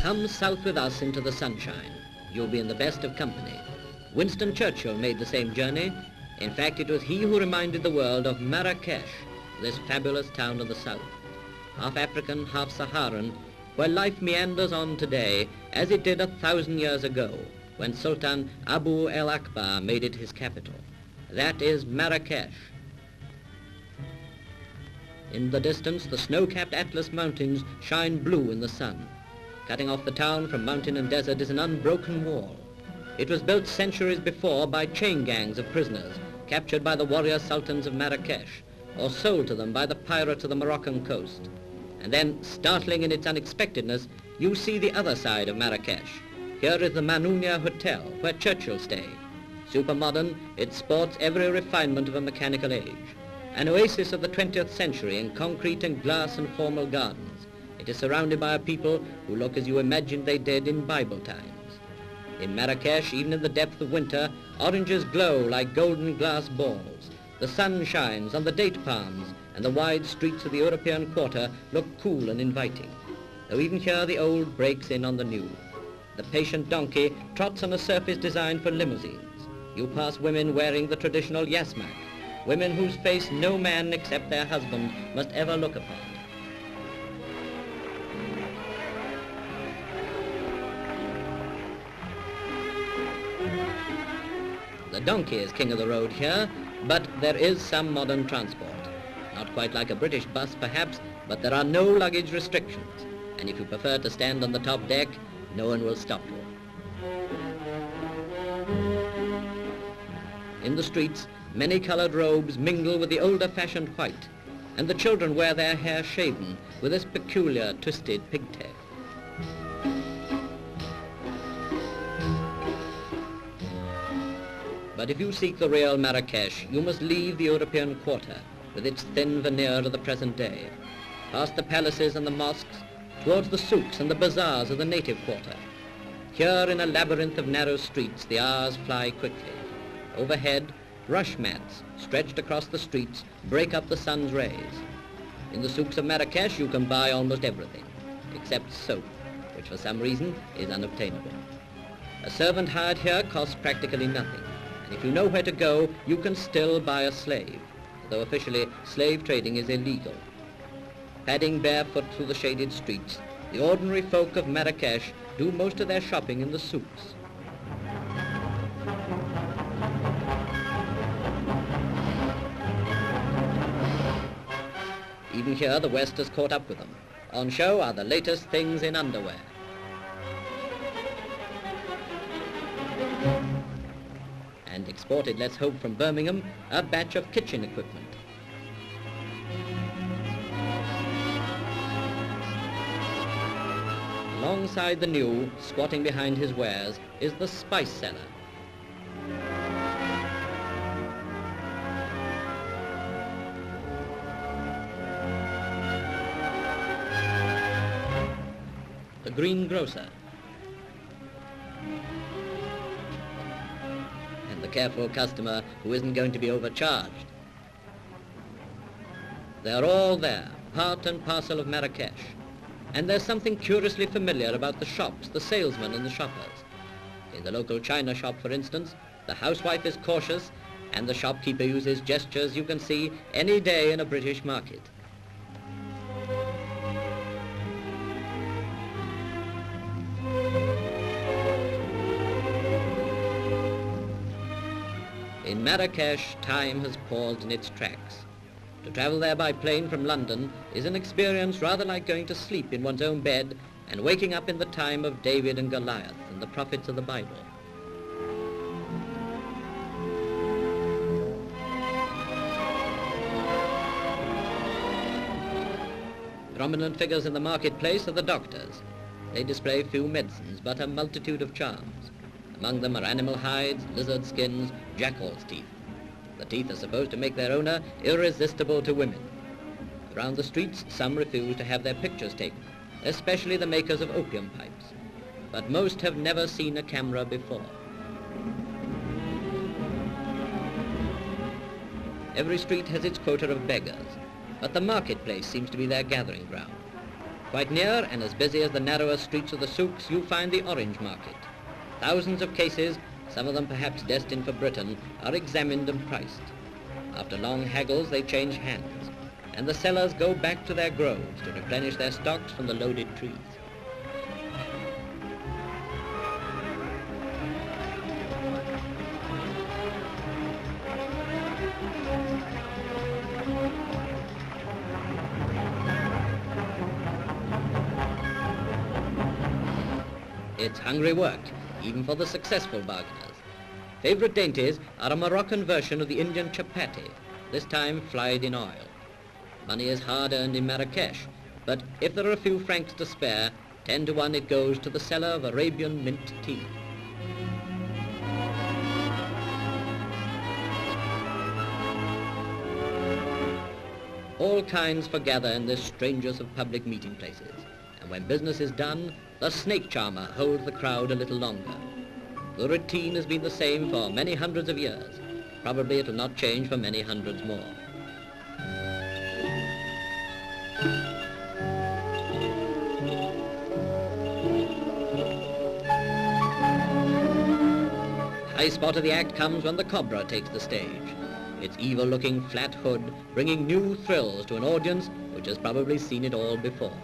Come south with us into the sunshine. You'll be in the best of company. Winston Churchill made the same journey. In fact, it was he who reminded the world of Marrakesh, this fabulous town of the south, half African, half Saharan, where life meanders on today as it did 1,000 years ago, when Sultan Abu el-Akbar made it his capital. That is Marrakesh. In the distance, the snow-capped Atlas Mountains shine blue in the sun. Cutting off the town from mountain and desert is an unbroken wall. It was built centuries before by chain gangs of prisoners captured by the warrior sultans of Marrakesh or sold to them by the pirates of the Moroccan coast. And then, startling in its unexpectedness, you see the other side of Marrakesh. Here is the Manounia Hotel, where Churchill stayed. Supermodern, it sports every refinement of a mechanical age. An oasis of the 20th century in concrete and glass and formal gardens. It is surrounded by a people who look as you imagined they did in Bible times. In Marrakesh, even in the depth of winter, oranges glow like golden glass balls. The sun shines on the date palms, and the wide streets of the European quarter look cool and inviting. Though even here the old breaks in on the new. The patient donkey trots on a surface designed for limousines. You pass women wearing the traditional yasmak, women whose face no man except their husband must ever look upon. The donkey is king of the road here, but there is some modern transport. Not quite like a British bus, perhaps, but there are no luggage restrictions. And if you prefer to stand on the top deck, no one will stop you. In the streets, many-colored robes mingle with the older-fashioned white, and the children wear their hair shaven with this peculiar twisted pigtail. But if you seek the real Marrakesh, you must leave the European quarter with its thin veneer of the present day, past the palaces and the mosques, towards the souks and the bazaars of the native quarter. Here, in a labyrinth of narrow streets, the hours fly quickly. Overhead, rush mats stretched across the streets break up the sun's rays. In the souks of Marrakesh, you can buy almost everything, except soap, which for some reason is unobtainable. A servant hired here costs practically nothing, and if you know where to go, you can still buy a slave, though officially slave trading is illegal. Padding barefoot through the shaded streets, the ordinary folk of Marrakesh do most of their shopping in the souks. Even here, the West has caught up with them. On show are the latest things in underwear. And exported, let's hope, from Birmingham, a batch of kitchen equipment. Alongside the new, squatting behind his wares, is the spice cellar. The greengrocer. And the careful customer who isn't going to be overcharged. They're all there, part and parcel of Marrakesh. And there's something curiously familiar about the shops, the salesmen and the shoppers. In the local china shop, for instance, the housewife is cautious and the shopkeeper uses gestures you can see any day in a British market. In Marrakesh, time has paused in its tracks. To travel there by plane from London is an experience rather like going to sleep in one's own bed and waking up in the time of David and Goliath and the prophets of the Bible. Prominent figures in the marketplace are the doctors. They display few medicines, but a multitude of charms. Among them are animal hides, lizard skins, jackal's teeth. The teeth are supposed to make their owner irresistible to women. Around the streets, some refuse to have their pictures taken, especially the makers of opium pipes. But most have never seen a camera before. Every street has its quota of beggars, but the marketplace seems to be their gathering ground. Quite near and as busy as the narrower streets of the souks, you find the orange market. Thousands of cases, some of them perhaps destined for Britain, are examined and priced. After long haggles, they change hands, and the sellers go back to their groves to replenish their stocks from the loaded trees. It's hungry work, even for the successful bargainers. Favorite dainties are a Moroccan version of the Indian chapati, this time fried in oil. Money is hard earned in Marrakesh, but if there are a few francs to spare, 10 to 1 it goes to the seller of Arabian mint tea. All kinds forgather in this strangest of public meeting places, and when business is done, the snake charmer holds the crowd a little longer. The routine has been the same for many hundreds of years. Probably it will not change for many hundreds more. High spot of the act comes when the Cobra takes the stage. Its evil-looking flat hood bringing new thrills to an audience which has probably seen it all before.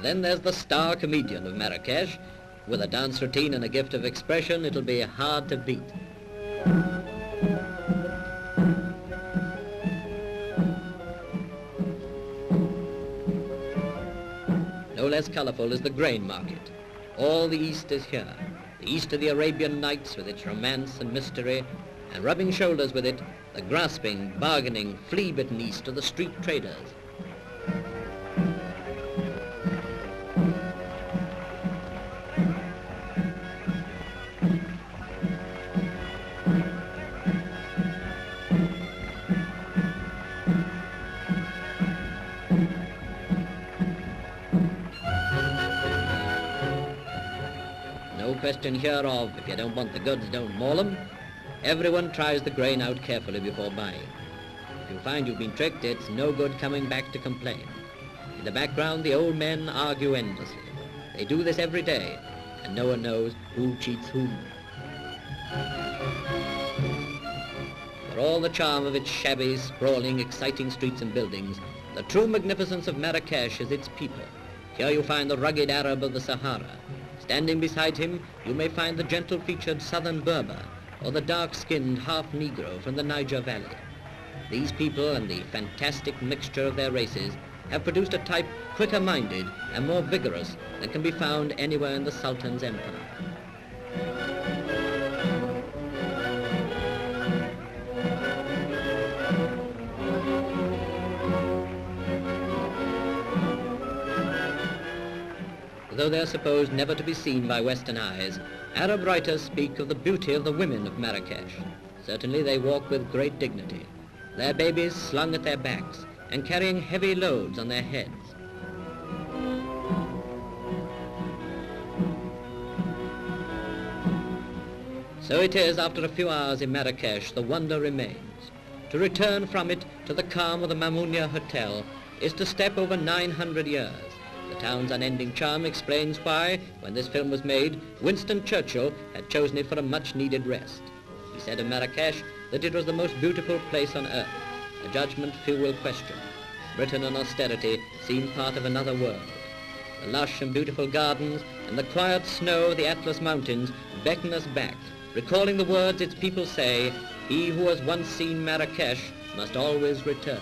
Then there's the star comedian of Marrakesh. With a dance routine and a gift of expression, it'll be hard to beat. No less colorful is the grain market. All the East is here. The East of the Arabian Nights with its romance and mystery, and rubbing shoulders with it, the grasping, bargaining, flea-bitten East of the street traders. No question here of, if you don't want the goods, don't maul 'em. Everyone tries the grain out carefully before buying. If you find you've been tricked, it's no good coming back to complain. In the background, the old men argue endlessly. They do this every day, and no one knows who cheats whom. For all the charm of its shabby, sprawling, exciting streets and buildings, the true magnificence of Marrakesh is its people. Here you find the rugged Arab of the Sahara. Standing beside him, you may find the gentle-featured southern Berber, or the dark-skinned half-Negro from the Niger Valley. These people and the fantastic mixture of their races have produced a type quicker-minded and more vigorous than can be found anywhere in the Sultan's empire. Though they are supposed never to be seen by Western eyes, Arab writers speak of the beauty of the women of Marrakesh. Certainly they walk with great dignity, their babies slung at their backs and carrying heavy loads on their heads. So it is, after a few hours in Marrakesh, the wonder remains. To return from it to the calm of the Mamounia Hotel is to step over 900 years. The town's unending charm explains why, when this film was made, Winston Churchill had chosen it for a much-needed rest. He said of Marrakesh that it was the most beautiful place on earth, a judgment few will question. Britain and austerity seem part of another world. The lush and beautiful gardens and the quiet snow of the Atlas Mountains beckon us back, recalling the words its people say, "He who has once seen Marrakesh must always return."